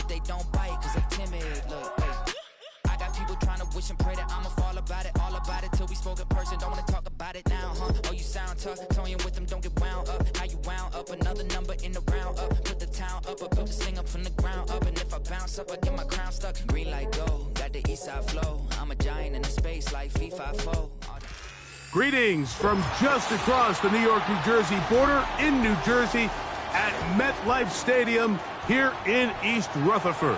but they don't bite cause they timid. Look, hey. I got people trying to wish and pray that I'ma fall about it, all about it till we spoke in person. Don't wanna talk about it now, huh? Oh, you sound tough, toying with them, don't get wound up. How you wound up? Another number in the round up. Put the town up, I built this thing up from the ground up. And if I bounce up, I get my crown stuck. Green light go, got the east side flow. I'm a giant in the space like FIFA 4. Greetings from just across the New York-New Jersey border in New Jersey at MetLife Stadium here in East Rutherford.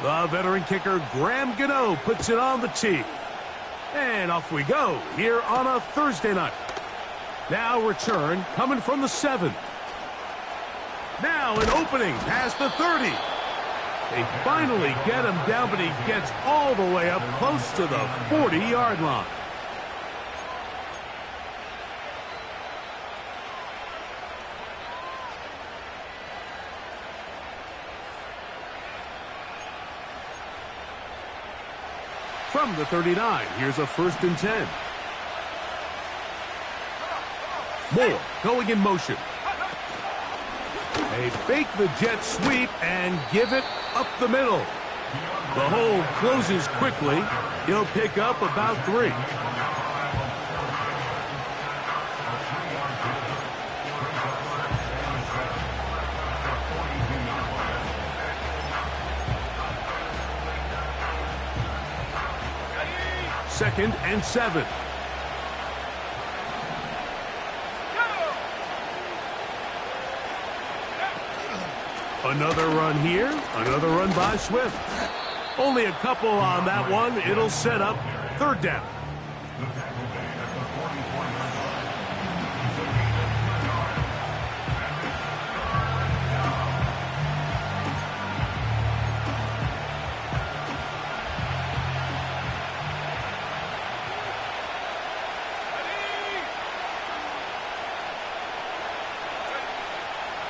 The veteran kicker Graham Gano puts it on the tee. And off we go here on a Thursday night. Now return coming from the 7. Now an opening past the 30. They finally get him down, but he gets all the way up close to the 40-yard line. From the 39, here's a 1st and 10. Moore going in motion. They fake the jet sweep and give it up the middle. The hole closes quickly. He'll pick up about 3. Second and 7. Another run here, another run by Swift. Only a couple on that one. It'll set up 3rd down.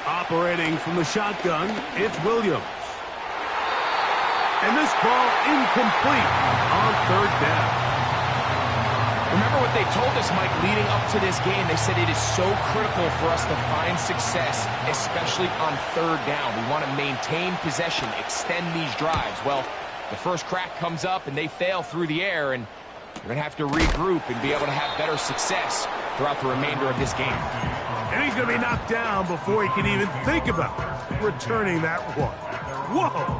Operating from the shotgun, it's Williams. And this ball incomplete on 3rd down. Remember what they told us, Mike, leading up to this game. They said it is so critical for us to find success, especially on 3rd down. We want to maintain possession, extend these drives. Well, the first crack comes up and they fail through the air, and you're going to have to regroup and be able to have better success throughout the remainder of this game. And he's going to be knocked down before he can even think about returning that one. Whoa!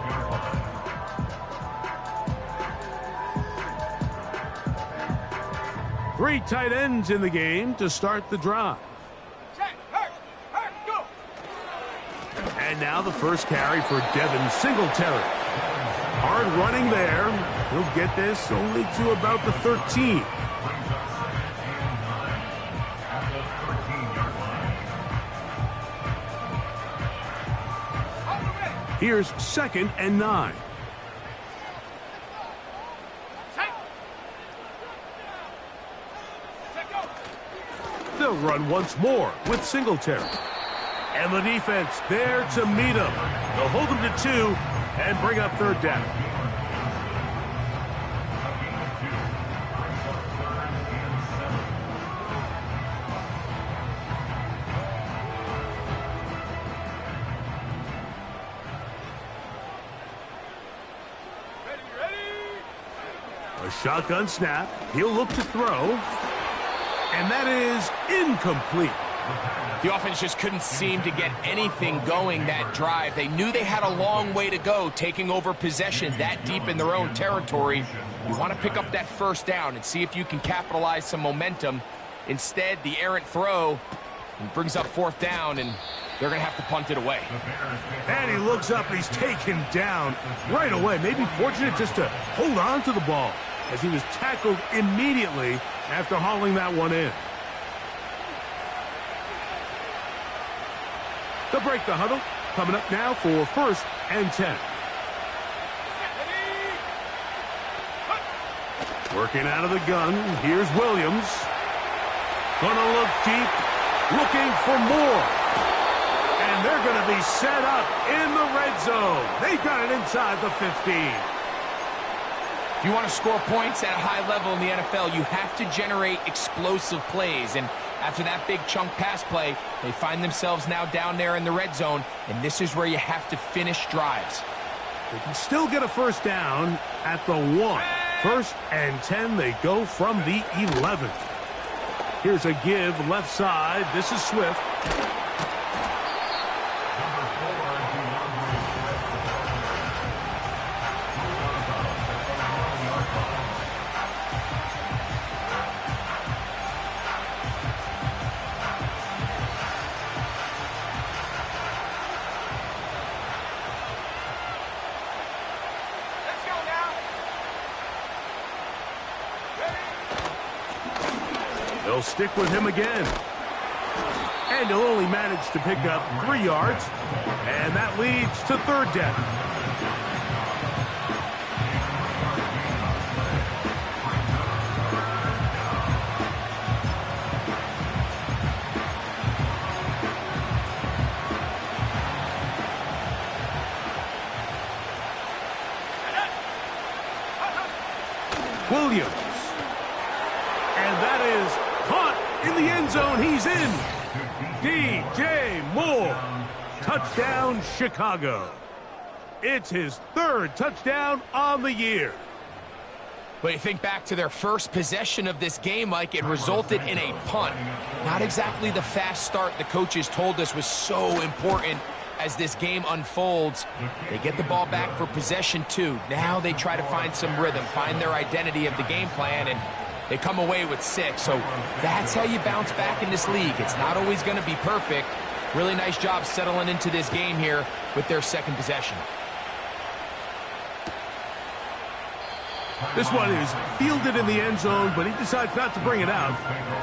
Three tight ends in the game to start the drive. And now the first carry for Devin Singletary. Hard running there. He'll get this only to about the 13. Here's 2nd and 9. They'll run once more with Singletary. And the defense there to meet him. They'll hold him to 2 and bring up 3rd down. Shotgun snap. He'll look to throw. And that is incomplete. The offense just couldn't seem to get anything going that drive. They knew they had a long way to go, taking over possession that deep in their own territory. You want to pick up that 1st down and see if you can capitalize some momentum. Instead, the errant throw brings up 4th down, and they're going to have to punt it away. And he looks up, and he's taken down right away. Maybe fortunate just to hold on to the ball, as he was tackled immediately after hauling that one in. They'll break the huddle. Coming up now for 1st and 10. Working out of the gun. Here's Williams. Gonna look deep. Looking for more. And they're going to be set up in the red zone. They got it inside the 15. If you want to score points at a high level in the NFL, you have to generate explosive plays. And after that big chunk pass play, they find themselves now down there in the red zone, and this is where you have to finish drives. They can still get a first down at the 1. First and 10, they go from the 11. Here's a give left side. This is Swift. They'll stick with him again. And he'll only manage to pick up 3 yards. And that leads to third down. Williams. And that is caught in the end zone. He's in. DJ Moore. Touchdown, Chicago. It's his 3rd touchdown on the year. But you think back to their first possession of this game, Mike, it resulted in a punt. Not exactly the fast start the coaches told us was so important as this game unfolds. They get the ball back for possession 2. Now they try to find some rhythm, find their identity of the game plan, and they come away with 6. So that's how you bounce back in this league. It's not always going to be perfect. Really nice job settling into this game here with their 2nd possession. This one is fielded in the end zone, but he decides not to bring it out.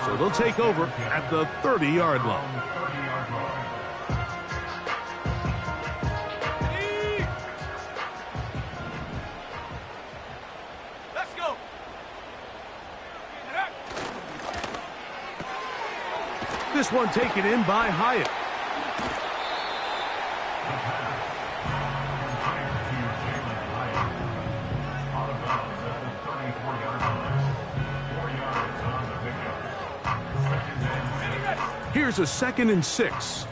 So they'll take over at the 30-yard line. This one taken in by Hyatt. Here's a 2nd and 6.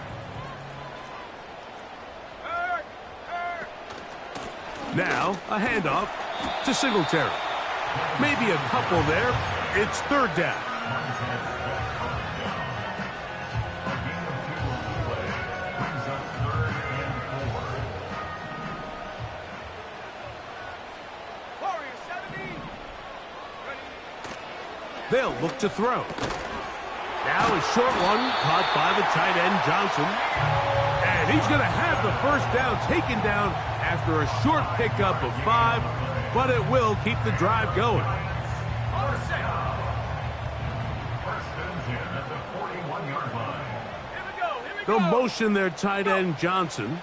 Now a handoff to Singletary. Maybe a couple there. It's 3rd down. They'll look to throw. Now a short one caught by the tight end, Johnson. And he's going to have the first down taken down after a short pickup of 5, but it will keep the drive going. They'll motion their tight end, Johnson,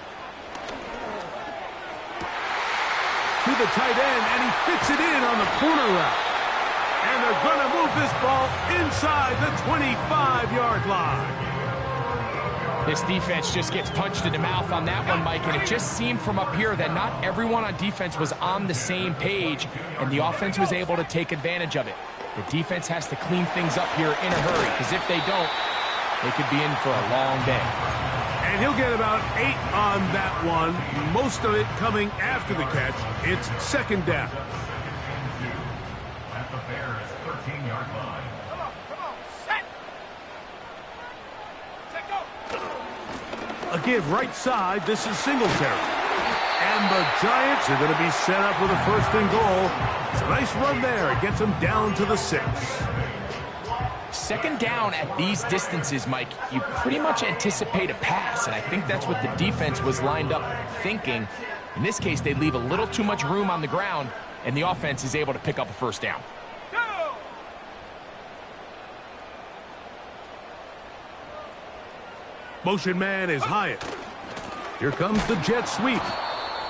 to the tight end, and he fits it in on the corner route. And they're going to move this ball inside the 25-yard line. This defense just gets punched in the mouth on that one, Mike, and it just seemed from up here that not everyone on defense was on the same page, and the offense was able to take advantage of it. The defense has to clean things up here in a hurry, because if they don't, they could be in for a long day. And he'll get about 8 on that one, most of it coming after the catch. It's 2nd down. At the Bears' 13-yard line. Come on, set. Set, go. A give right side. This is Singletary. And the Giants are going to be set up with a 1st and goal. It's a nice run there. It gets them down to the 6. 2nd down at these distances, Mike, you pretty much anticipate a pass, and I think that's what the defense was lined up thinking. In this case, they leave a little too much room on the ground, and the offense is able to pick up a 1st down. Go. Motion man is Hyatt. Here comes the jet sweep.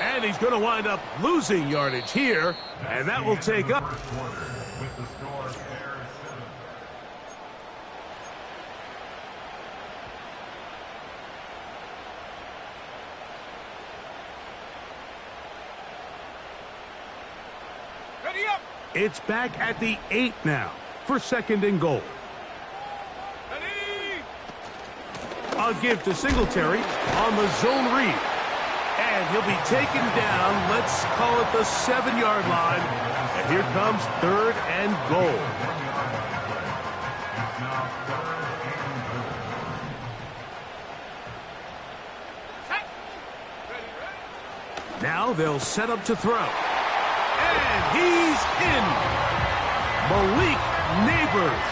And he's going to wind up losing yardage here, and that will take up. With the score, Bears 7. Ready up. It's back at the 8 now for 2nd and goal. A give to Singletary on the zone read. And he'll be taken down, let's call it the 7-yard line. And here comes 3rd and goal. Now they'll set up to throw. And he's in. Malik Neighbors.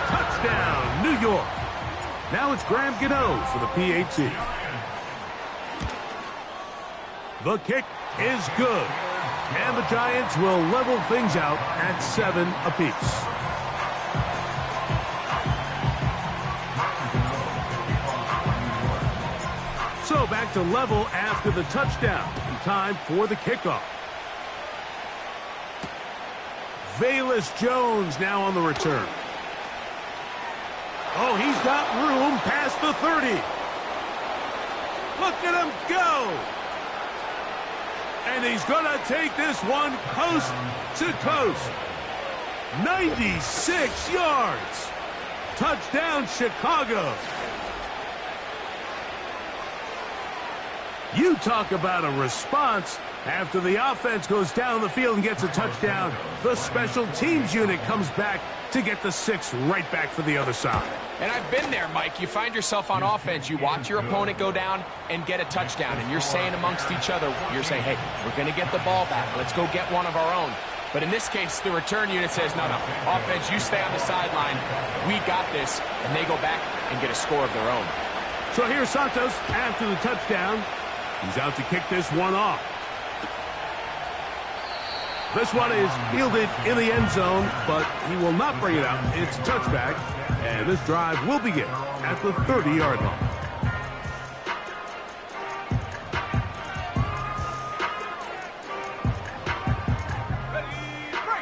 Touchdown, New York. Now it's Graham Gano for the PAT. The kick is good. And the Giants will level things out at 7 apiece. So back to level after the touchdown. Time for the kickoff. Velus Jones now on the return. Oh, he's got room past the 30. Look at him go. And he's going to take this one coast to coast. 96 yards. Touchdown, Chicago. You talk about a response. After the offense goes down the field and gets a touchdown, the special teams unit comes back to get the 6 right back for the other side. And I've been there, Mike. You find yourself on offense. You watch your opponent go down and get a touchdown, and you're saying amongst each other, you're saying, hey, we're going to get the ball back. Let's go get one of our own. But in this case, the return unit says, no, offense, you stay on the sideline. We got this. And they go back and get a score of their own. So here's Santos after the touchdown. He's out to kick this one off. This one is fielded in the end zone, but he will not bring it out. It's a touchback, and this drive will begin at the 30-yard line.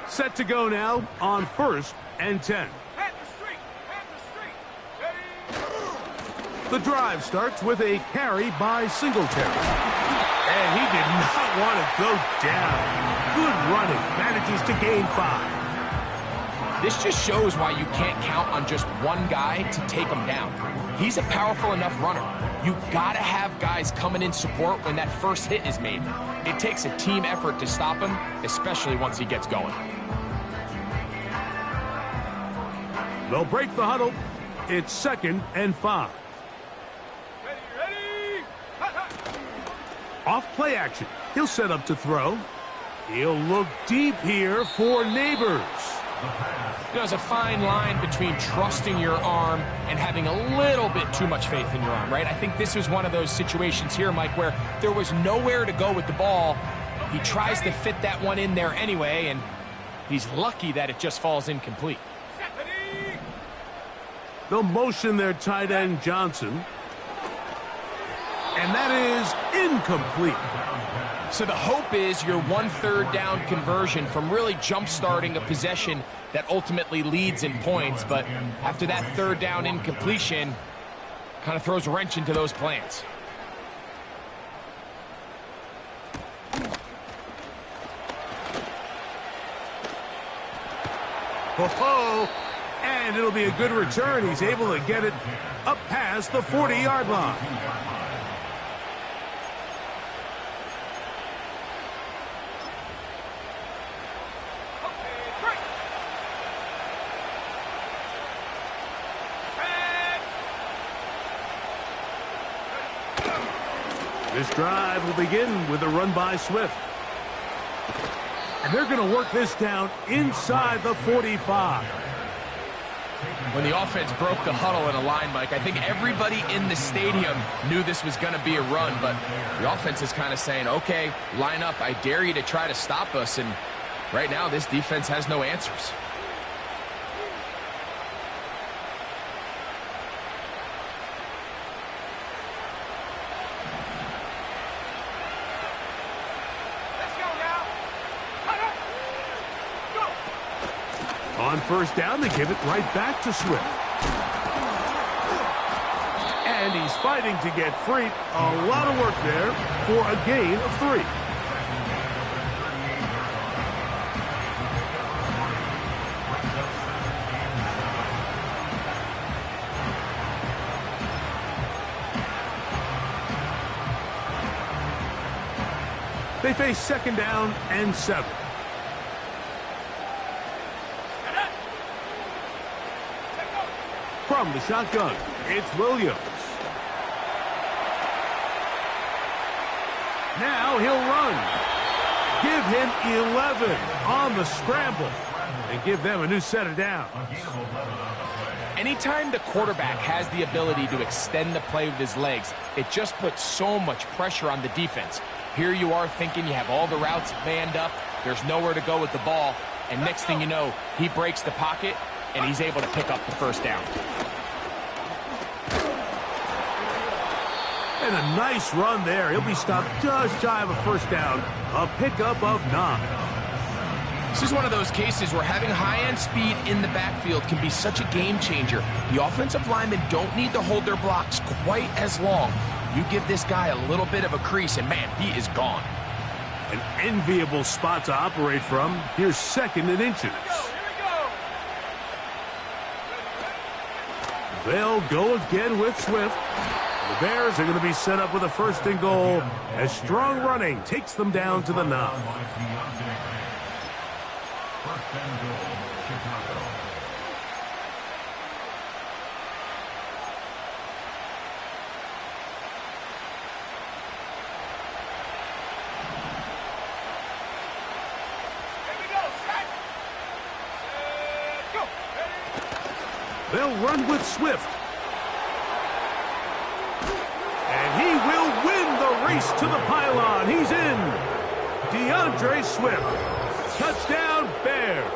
Set to go now on 1st and 10. The drive starts with a carry by Singletary. And he did not want to go down. Good running. Manages to gain 5. This just shows why you can't count on just one guy to take him down. He's a powerful enough runner. You got to have guys coming in support when that first hit is made. It takes a team effort to stop him, especially once he gets going. They'll break the huddle. It's 2nd and 5. Off play action. He'll set up to throw. He'll look deep here for Neighbors. There's a fine line between trusting your arm and having a little bit too much faith in your arm, right? I think this was one of those situations here, Mike, where there was nowhere to go with the ball. He tries to fit that one in there anyway, and he's lucky that it just falls incomplete. They'll motion their tight end Johnson. And that is incomplete. So the hope is your 1/3 down conversion from really jump-starting a possession that ultimately leads in points. But after that 3rd down incompletion, kind of throws a wrench into those plans. Ho-ho! And it'll be a good return. He's able to get it up past the 40-yard line. This drive will begin with a run by Swift. And they're going to work this down inside the 45. When the offense broke the huddle in a line, Mike, I think everybody in the stadium knew this was going to be a run, but the offense is kind of saying, okay, line up. I dare you to try to stop us, and right now this defense has no answers. On 1st down, they give it right back to Swift. And he's fighting to get free. A lot of work there for a gain of 3. They face 2nd down and 7. From the shotgun, it's Williams. Now he'll run. Give him 11 on the scramble and give them a new set of downs. Anytime the quarterback has the ability to extend the play with his legs, it just puts so much pressure on the defense. Here you are thinking you have all the routes manned up, there's nowhere to go with the ball, and next thing you know, he breaks the pocket, and he's able to pick up the first down. And a nice run there. He'll be stopped just shy of a first down. A pickup of 9. This is one of those cases where having high-end speed in the backfield can be such a game changer. The offensive linemen don't need to hold their blocks quite as long. You give this guy a little bit of a crease, and man, he is gone. An enviable spot to operate from. Here's 2nd and inches. They'll go again with Swift. The Bears are going to be set up with a 1st and goal as strong running takes them down to the 9. 1st and goal, Chicago. They'll run with Swift. And he will win the race to the pylon. He's in. DeAndre Swift. Touchdown, Bears.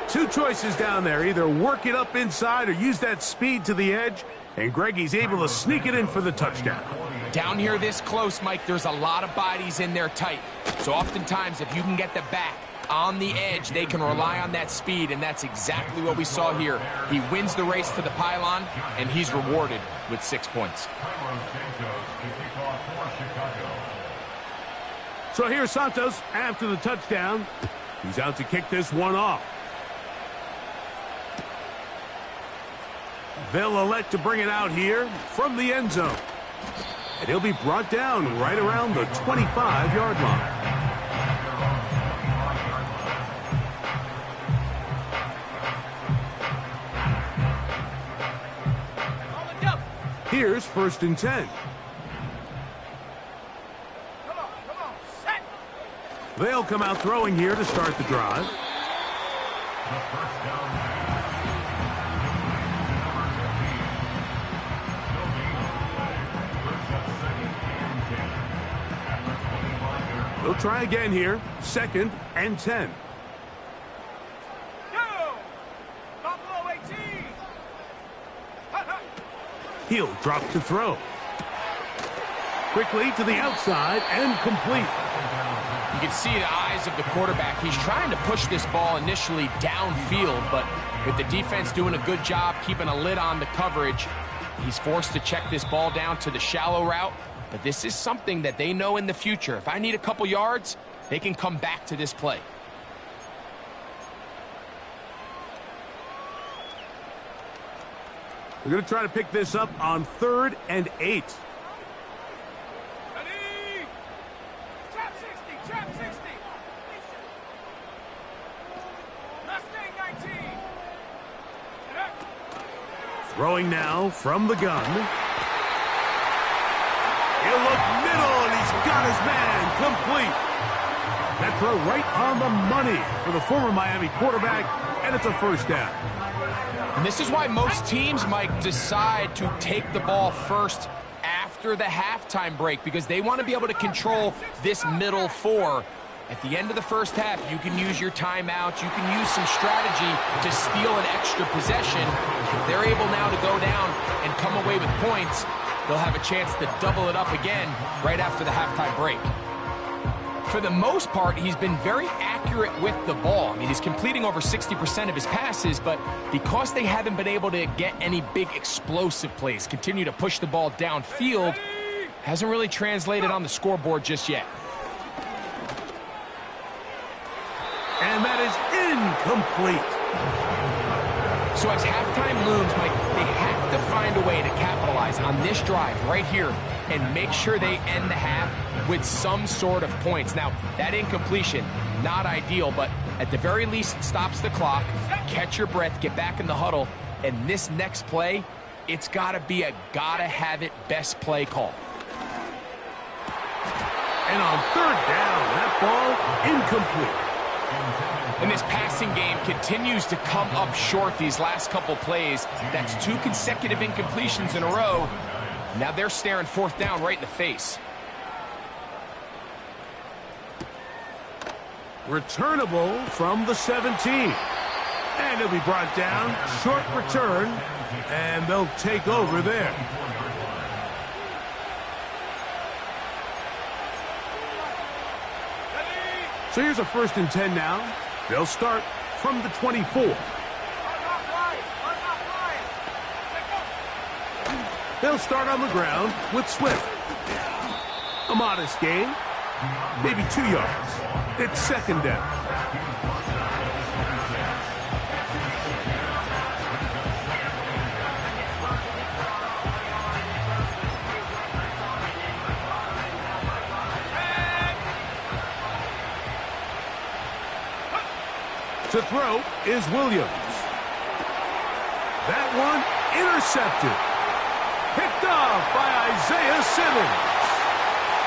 2 choices down there. Either work it up inside or use that speed to the edge. And Greggy's able to sneak it in for the touchdown. Down here this close, Mike, there's a lot of bodies in there tight. So oftentimes, if you can get the back on the edge, they can rely on that speed, and that's exactly what we saw here. He wins the race to the pylon, and he's rewarded with 6 points. So here's Santos after the touchdown. He's out to kick this one off. They'll elect to bring it out here from the end zone. And he'll be brought down right around the 25-yard line. Here's 1st and 10. Come on, set. They'll come out throwing here to start the drive. The first down. They'll try again here. 2nd and 10. Go! Buffalo 18. He'll drop to throw. Quickly to the outside and complete. You can see the eyes of the quarterback. He's trying to push this ball initially downfield, but with the defense doing a good job keeping a lid on the coverage, he's forced to check this ball down to the shallow route. But this is something that they know in the future. If I need a couple yards, they can come back to this play. We're going to try to pick this up on 3rd and 8. Ready? Trap 60, trap 60. Mustang 19. Throwing now from the gun. He'll look middle, and he's got his man complete. That throw right on the money for the former Miami quarterback, and it's a 1st down. And this is why most teams, Mike, decide to take the ball first after the halftime break, because they want to be able to control this middle 4. At the end of the first half, you can use your timeout. You can use some strategy to steal an extra possession. If they're able now to go down and come away with points, they'll have a chance to double it up again right after the halftime break. For the most part, he's been very accurate with the ball. I mean, he's completing over 60% of his passes, but because they haven't been able to get any big explosive plays, continue to push the ball downfield, hasn't really translated on the scoreboard just yet. And that is incomplete. So as halftime looms, Mike, they have to find a way to capitalize on this drive right here and make sure they end the half with some sort of points. Now, that incompletion, not ideal, but at the very least, it stops the clock. Catch your breath, get back in the huddle, and this next play, it's got to be a gotta-have-it best play call. And on third down, that ball incomplete. And this passing game continues to come up short these last couple plays. That's 2 consecutive incompletions in a row. Now they're staring fourth down right in the face. Returnable from the 17. And it'll be brought down. Short return. And they'll take over there. So here's a 1st and 10 now. They'll start from the 24. They'll start on the ground with Swift. A modest gain, maybe 2 yards. It's 2nd down. To throw is Williams. That one intercepted. Picked off by Isaiah Simmons.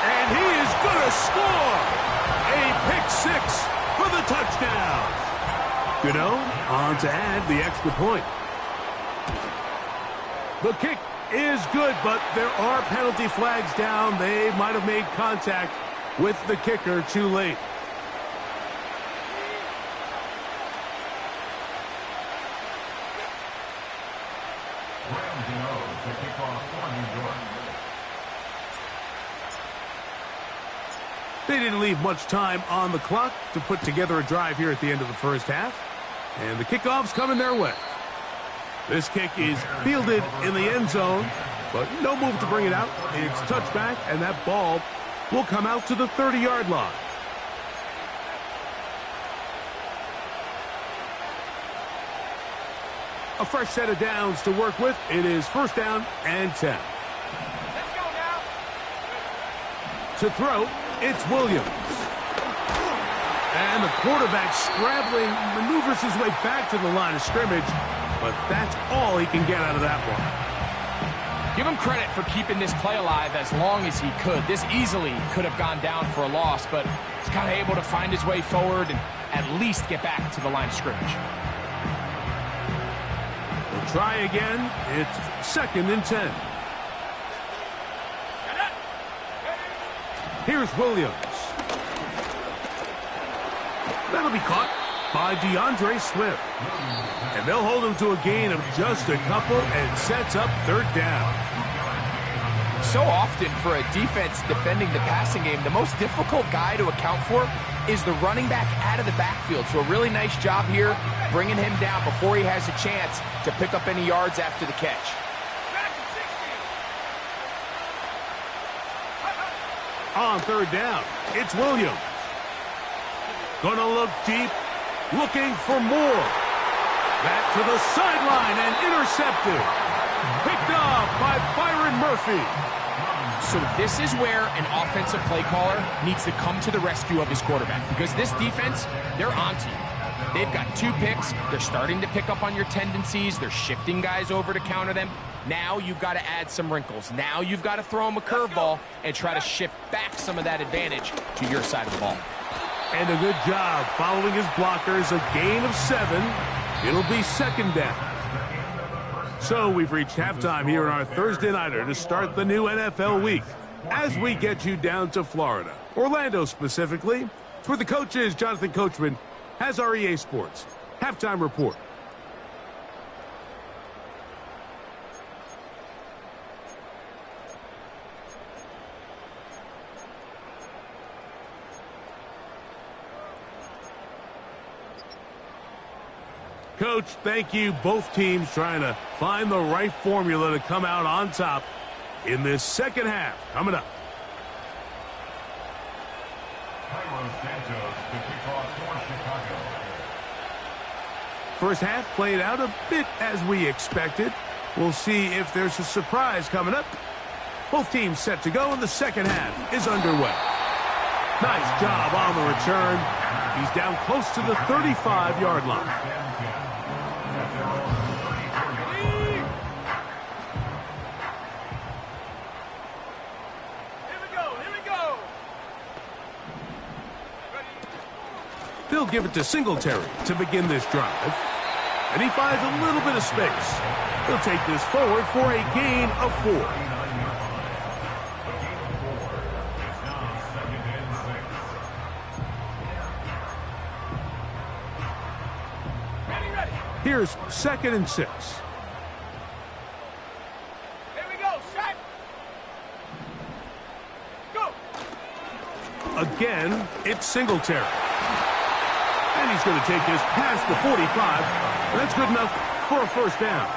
And he is going to score. A pick 6 for the touchdown. Gano on to add the extra point. The kick is good, but there are penalty flags down. They might have made contact with the kicker too late. They didn't leave much time on the clock to put together a drive here at the end of the first half. And the kickoff's coming their way. This kick is fielded in the end zone, but no move to bring it out. It's touchback, and that ball will come out to the 30-yard line. A fresh set of downs to work with. It is 1st down and 10. Let's go now. To throw, it's Williams. And the quarterback scrambling, maneuvers his way back to the line of scrimmage, but that's all he can get out of that one. Give him credit for keeping this play alive as long as he could. This easily could have gone down for a loss, but he's kind of able to find his way forward and at least get back to the line of scrimmage. We'll try again. It's 2nd and 10. Here's Williams. That'll be caught by DeAndre Swift. And they'll hold him to a gain of just a couple and sets up 3rd down. So often for a defense defending the passing game, the most difficult guy to account for is the running back out of the backfield. So a really nice job here bringing him down before he has a chance to pick up any yards after the catch. On 3rd down, it's Williams. Gonna look deep, looking for more. Back to the sideline and intercepted. Picked off by Byron Murphy. So this is where an offensive play caller needs to come to the rescue of his quarterback, because this defense, they're onto you. They've got 2 picks. They're starting to pick up on your tendencies. They're shifting guys over to counter them. Now you've got to add some wrinkles. Now you've got to throw them a curveball and try to shift back some of that advantage to your side of the ball. And a good job following his blockers. A gain of 7. It'll be 2nd down. So we've reached halftime here in our Thursday Nighter to start the new NFL week. As we get you down to Florida, Orlando specifically, for the coaches, Jonathan Coachman has our EA Sports Halftime Report. Coach, thank you. Both teams trying to find the right formula to come out on top in this second half. Coming up. First half played out a bit as we expected. We'll see if there's a surprise coming up. Both teams set to go, and the second half is underway. Nice job on the return. He's down close to the 35-yard line. Here we go, here we go. They'll give it to Singletary to begin this drive. And he finds a little bit of space. He'll take this forward for a gain of 4. Here's 2nd and 6. Here we go, set. Go. Again, it's Singletary. And he's going to take this past the 45. That's good enough for a first down.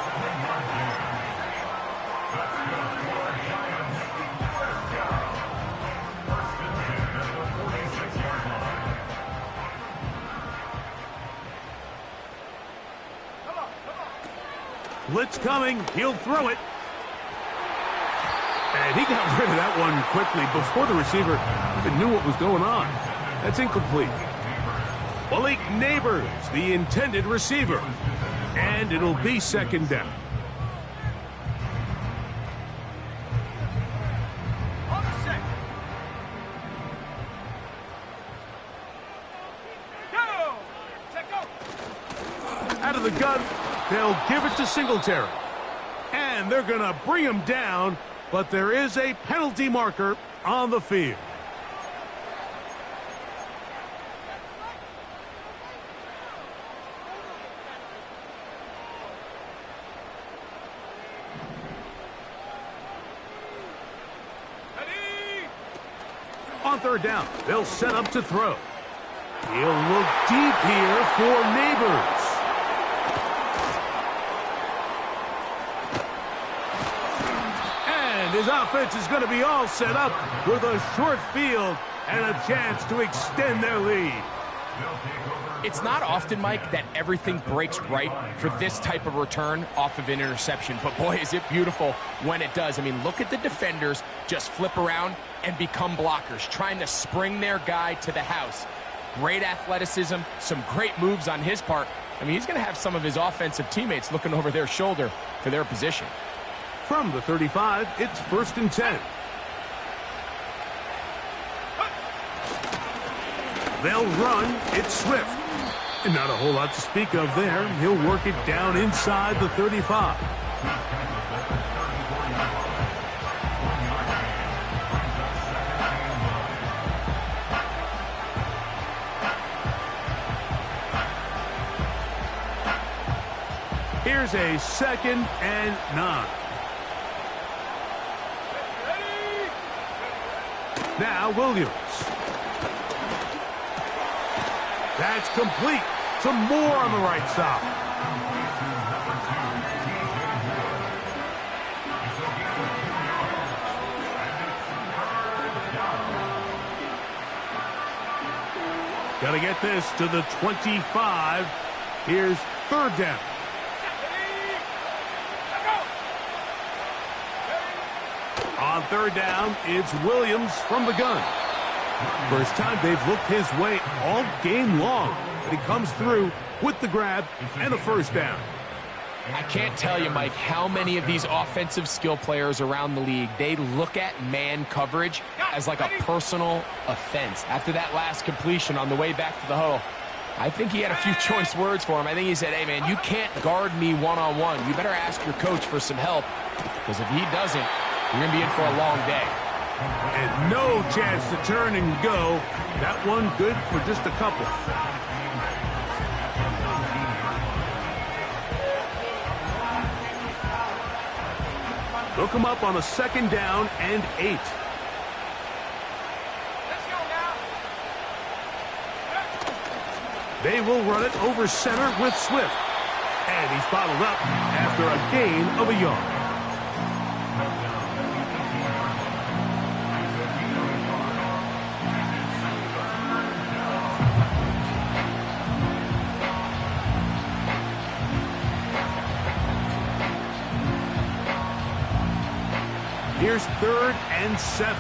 Blitz coming. He'll throw it. And he got rid of that one quickly before the receiver even knew what was going on. That's incomplete. Malik Neighbors, the intended receiver. And it'll be 2nd down. On the set. Go. Set, go. Out of the gun, they'll give it to Singletary. And they're going to bring him down, but there is a penalty marker on the field. On 3rd down, they'll set up to throw. He'll look deep here for Neighbors. And his offense is going to be all set up with a short field and a chance to extend their lead. It's not often, Mike, that everything breaks right for this type of return off of an interception. But, boy, is it beautiful when it does. I mean, look at the defenders just flip around and become blockers, trying to spring their guy to the house. Great athleticism, some great moves on his part. I mean, he's going to have some of his offensive teammates looking over their shoulder for their position. From the 35, it's 1st and 10. They'll run. It's Swift. And not a whole lot to speak of there. He'll work it down inside the 35. Here's a 2nd and 9. Now Williams. That's complete. Some more on the right side. Got to get this to the 25. Here's 3rd down. On 3rd down, it's Williams from the gun. First time they've looked his way all game long. But he comes through with the grab and a first down. I can't tell you, Mike, how many of these offensive skill players around the league, they look at man coverage as like a personal offense. After that last completion on the way back to the huddle, I think he had a few choice words for him. I think he said, hey, man, you can't guard me one-on-one. You better ask your coach for some help, because if he doesn't, you're going to be in for a long day. And no chance to turn and go. That one good for just a couple. They'll come up on a 2nd down and 8. Let's go now. They will run it over center with Swift. And he's bottled up after a gain of a yard. Here's 3rd and 7.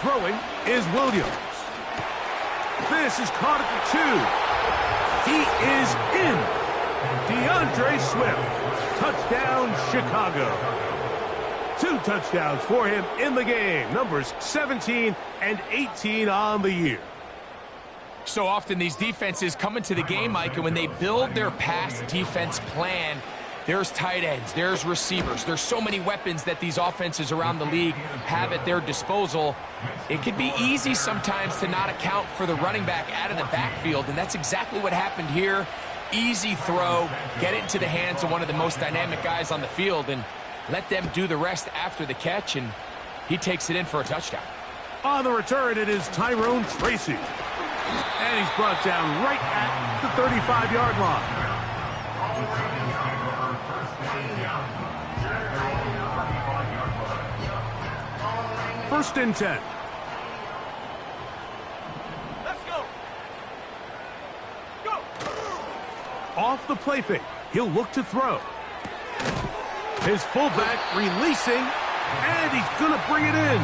Throwing is Williams. This is caught at the 2. He is in. DeAndre Swift. Touchdown, Chicago. 2 touchdowns for him in the game. Numbers 17 and 18 on the year. So often these defenses come into the game, Mike, and when they build their pass defense plan, there's tight ends, there's receivers, there's so many weapons that these offenses around the league have at their disposal. It can be easy sometimes to not account for the running back out of the backfield, and that's exactly what happened here. Easy throw, get it into the hands of one of the most dynamic guys on the field, and let them do the rest after the catch, and he takes it in for a touchdown. On the return, it is Tyrone Tracy. And he's brought down right at the 35-yard line. First and 10. Let's go. Go. Off the play fake, he'll look to throw. His fullback releasing, and he's going to bring it in.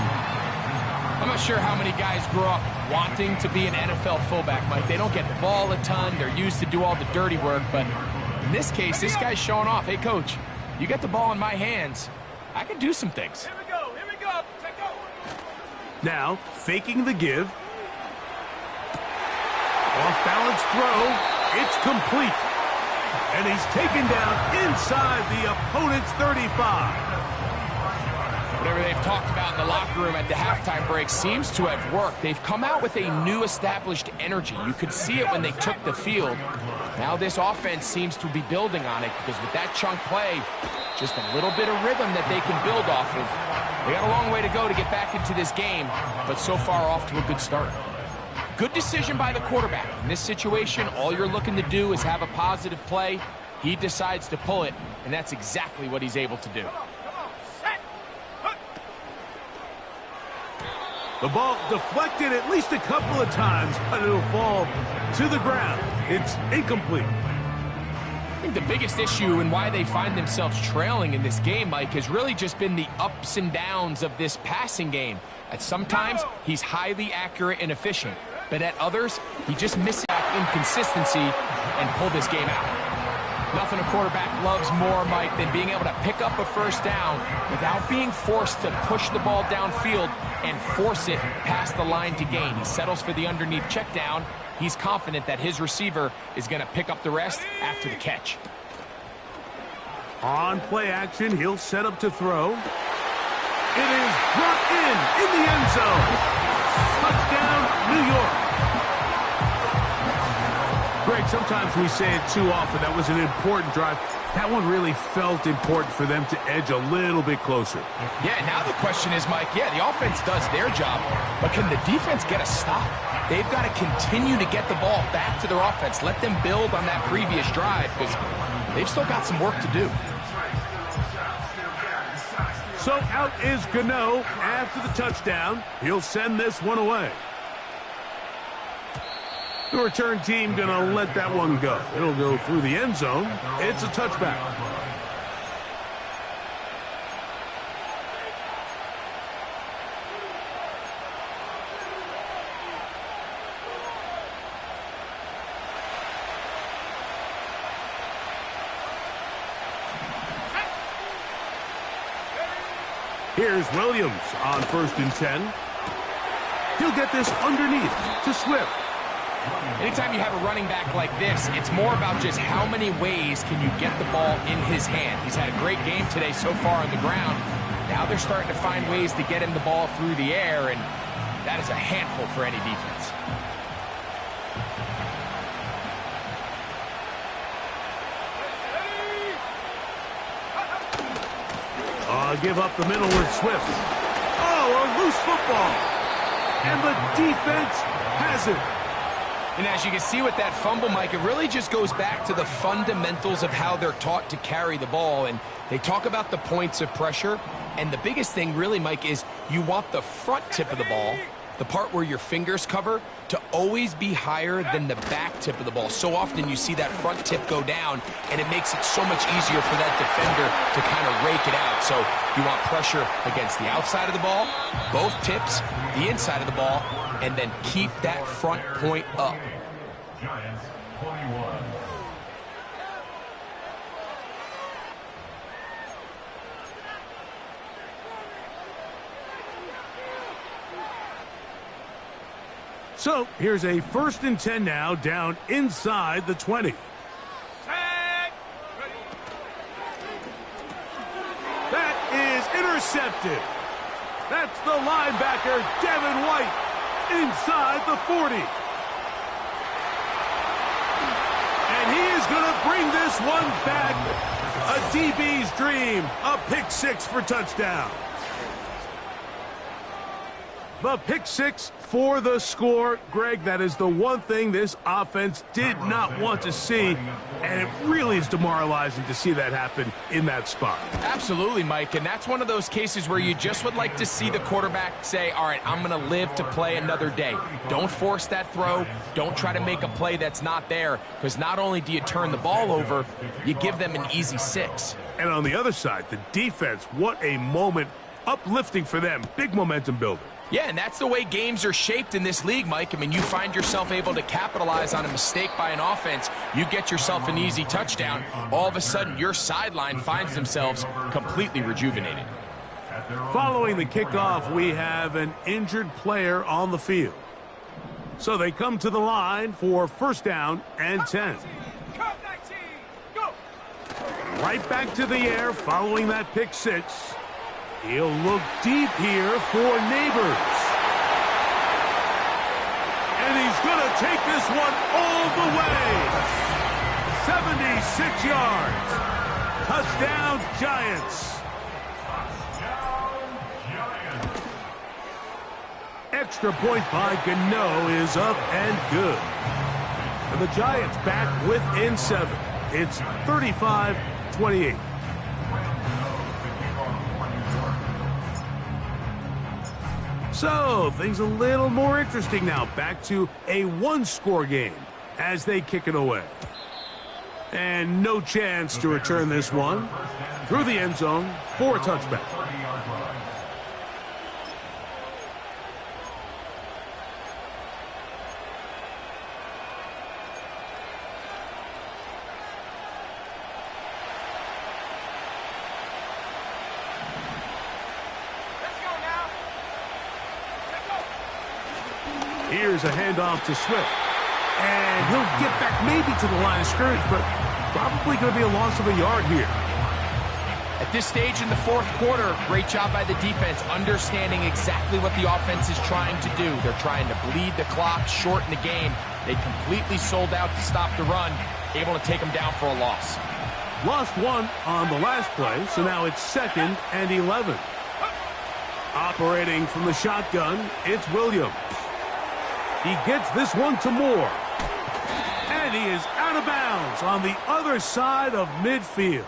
I'm not sure how many guys grow up wanting to be an NFL fullback, Mike. They don't get the ball a ton. They're used to do all the dirty work. But in this case, this guy's showing off. Hey, coach, you get the ball in my hands. I can do some things. Here we go. Here we go. Take go. Now, faking the give. Off-balance throw. It's complete. And he's taken down inside the opponent's 35. Whatever they've talked about in the locker room at the halftime break seems to have worked. They've come out with a new established energy. You could see it when they took the field. Now this offense seems to be building on it because with that chunk play, just a little bit of rhythm that they can build off of. They got a long way to go to get back into this game, but so far off to a good start. Good decision by the quarterback. In this situation, all you're looking to do is have a positive play. He decides to pull it, and that's exactly what he's able to do. The ball deflected at least a couple of times, but it'll fall to the ground. It's incomplete. I think the biggest issue and why they find themselves trailing in this game, Mike, has really just been the ups and downs of this passing game. At sometimes, he's highly accurate and efficient, but at others, he just misses inconsistency and pulled this game out. Nothing a quarterback loves more, Mike, than being able to pick up a first down without being forced to push the ball downfield and force it past the line to gain. He settles for the underneath check down. He's confident that his receiver is going to pick up the rest after the catch. On play action, he'll set up to throw. It is brought in the end zone. Touchdown, New York. Greg, sometimes we say it too often. That was an important drive. That one really felt important for them to edge a little bit closer. Yeah, now the question is, Mike, yeah, the offense does their job, but can the defense get a stop? They've got to continue to get the ball back to their offense. Let them build on that previous drive because they've still got some work to do. So out is Gano after the touchdown. He'll send this one away. The return team going to let that one go. It'll go through the end zone. It's a touchback. Here's Williams on 1st and 10. He'll get this underneath to Swift. Anytime you have a running back like this, it's more about just how many ways can you get the ball in his hand. He's had a great game today so far on the ground. Now they're starting to find ways to get him the ball through the air, and that is a handful for any defense. Give up the middle with Swift. Oh, a loose football. And the defense has it. And as you can see with that fumble, Mike, it really just goes back to the fundamentals of how they're taught to carry the ball. And they talk about the points of pressure. And the biggest thing really, Mike, is you want the front tip of the ball the part where your fingers cover, to always be higher than the back tip of the ball. So often you see that front tip go down, and it makes it so much easier for that defender to kind of rake it out. So you want pressure against the outside of the ball, both tips, the inside of the ball, and then keep that front point up. Giants 21. So here's a 1st and 10 now, down inside the 20. Tag! That is intercepted. That's the linebacker, Devin White, inside the 40. And he is going to bring this one back. A DB's dream, a pick 6 for touchdown. The pick 6 for the score. Greg, that is the one thing this offense did not want to see, and it really is demoralizing to see that happen in that spot. Absolutely, Mike, and that's one of those cases where you just would like to see the quarterback say, all right, I'm going to live to play another day. Don't force that throw. Don't try to make a play that's not there, because not only do you turn the ball over, you give them an easy 6. And on the other side, the defense, what a moment, uplifting for them, big momentum builder. Yeah, and that's the way games are shaped in this league, Mike. I mean, you find yourself able to capitalize on a mistake by an offense. You get yourself an easy touchdown. All of a sudden, your sideline finds themselves completely rejuvenated. Following the kickoff, we have an injured player on the field. So they come to the line for 1st down and 10. Cut 19! Go! Right back to the air following that pick 6. He'll look deep here for Neighbors. And he's going to take this one all the way. 76 yards. Touchdown, Giants. Extra point by Gano is up and good. And the Giants back within 7. It's 35-28. So, things a little more interesting now. Back to a 1-score game as they kick it away. And no chance to return this one through the end zone for a touchback. Here's a handoff to Swift. And he'll get back maybe to the line of scrimmage, but probably going to be a loss of a yard here. At this stage in the 4th quarter, great job by the defense, understanding exactly what the offense is trying to do. They're trying to bleed the clock, shorten the game. They completely sold out to stop the run, able to take them down for a loss. Lost one on the last play, so now it's 2nd and 11. Operating from the shotgun, it's Williams. He gets this one to Moore. And he is out of bounds on the other side of midfield.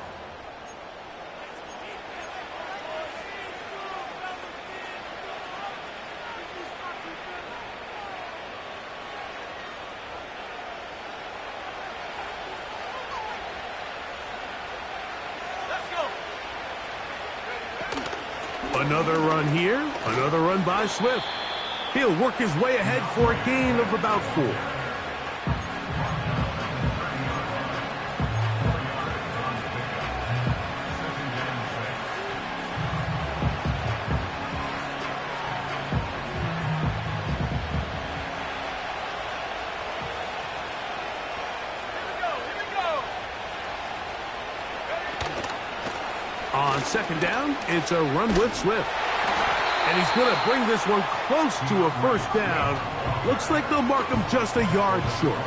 Another run here, another run by Swift. He'll work his way ahead for a gain of about 4. On 2nd down, it's a run with Swift. And he's going to bring this one close to a 1st down. Looks like they'll mark him just a yard short.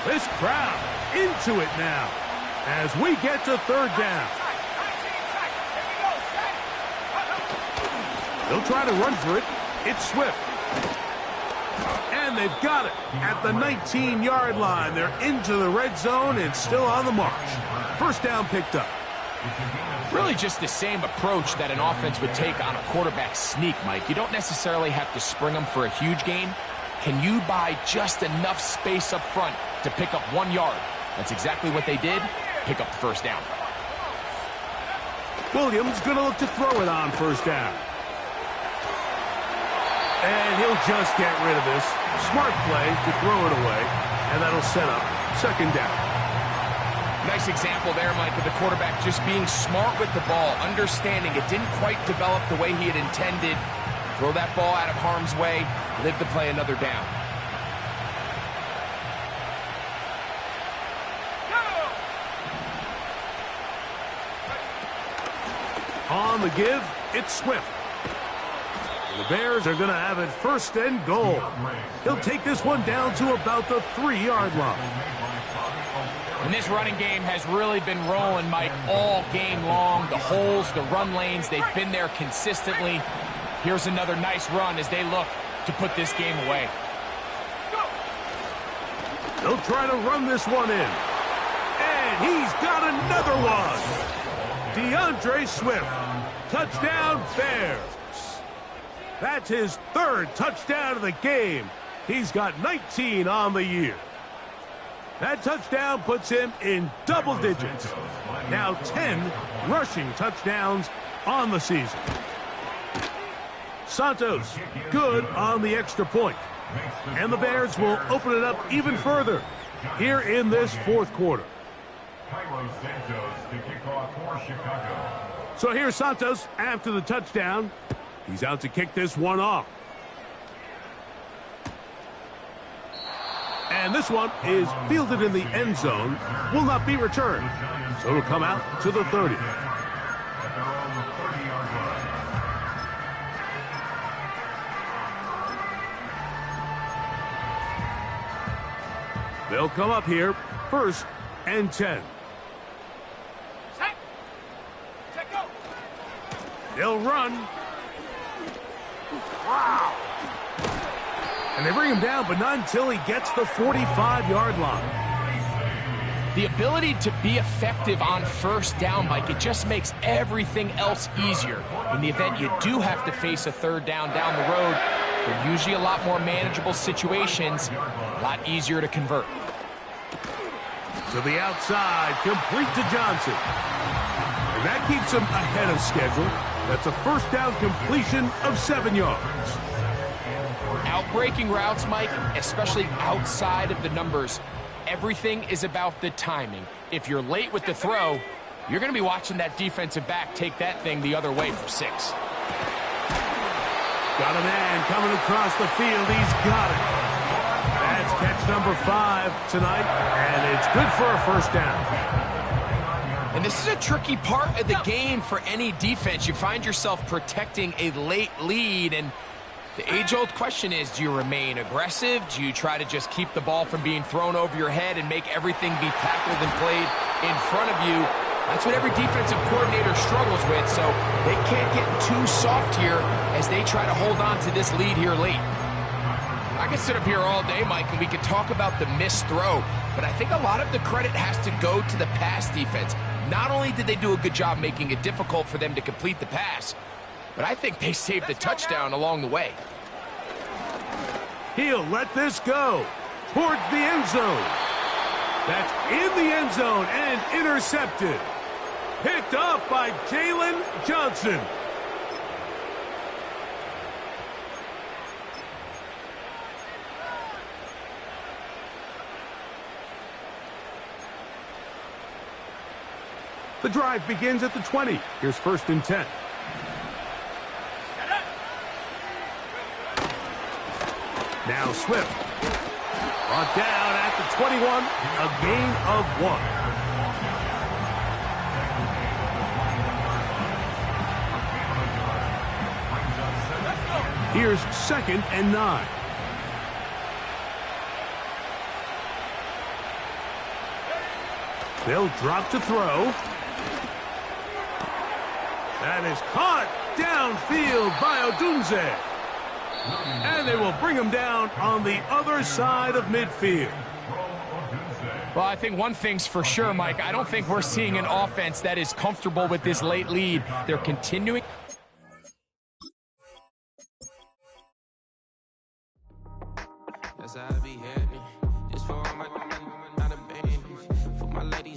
This crowd into it now as we get to 3rd down. They'll try to run for it. It's Swift. And they've got it at the 19-yard line. They're into the red zone and still on the march. First down picked up. Really just the same approach that an offense would take on a quarterback sneak, Mike. You don't necessarily have to spring them for a huge gain. Can you buy just enough space up front to pick up 1 yard? That's exactly what they did. Pick up the first down. Williams going to look to throw it on first down. And he'll just get rid of this. Smart play to throw it away, and that'll set up second down. Nice example there, Mike, of the quarterback just being smart with the ball, understanding it didn't quite develop the way he had intended. Throw that ball out of harm's way, live to play another down. On the give, it's Swift. The Bears are going to have it first and goal. He'll take this one down to about the 3-yard line. And this running game has really been rolling, Mike, all game long. The holes, the run lanes, they've been there consistently. Here's another nice run as they look to put this game away. They'll try to run this one in. And he's got another one. DeAndre Swift. Touchdown, Bears. That's his 3rd touchdown of the game. He's got 19 on the year. That touchdown puts him in double digits. Now 10 rushing touchdowns on the season. Santos, good on the extra point. And the Bears will open it up even further here in this 4th quarter. So here's Santos after the touchdown. He's out to kick this one off. And this one is fielded in the end zone, will not be returned. So it'll come out to the 30. They'll come up here, 1st and 10. Set, go. They'll run. Wow. And they bring him down, but not until he gets the 45-yard line. The ability to be effective on first down, Mike, it just makes everything else easier. In the event you do have to face a 3rd down the road, they're usually a lot more manageable situations, a lot easier to convert. To the outside, complete to Johnson. And that keeps him ahead of schedule. That's a first down completion of 7 yards. Outbreaking routes, Mike, especially outside of the numbers, everything is about the timing. If you're late with the throw, you're going to be watching that defensive back take that thing the other way for 6. Got a man coming across the field. He's got it. That's catch number 5 tonight, and it's good for a first down. And this is a tricky part of the game for any defense. You find yourself protecting a late lead, and the age-old question is, do you remain aggressive? Do you try to just keep the ball from being thrown over your head and make everything be tackled and played in front of you? That's what every defensive coordinator struggles with, so they can't get too soft here as they try to hold on to this lead here late. I could sit up here all day, Mike, and we could talk about the missed throw, but I think a lot of the credit has to go to the pass defense. Not only did they do a good job making it difficult for them to complete the pass, but I think they saved the touchdown along the way. He'll let this go towards the end zone. That's in the end zone and intercepted. Picked off by Jalen Johnson. The drive begins at the 20. Here's 1st and 10. Now Swift. Brought down at the 21. A gain of 1. Here's 2nd and 9. They'll drop to throw. That is caught downfield by Odunze. And they will bring him down on the other side of midfield. Well, I think one thing's for sure, Mike. I don't think we're seeing an offense that is comfortable with this late lead. They're continuing. That's how I be heading. Just for all my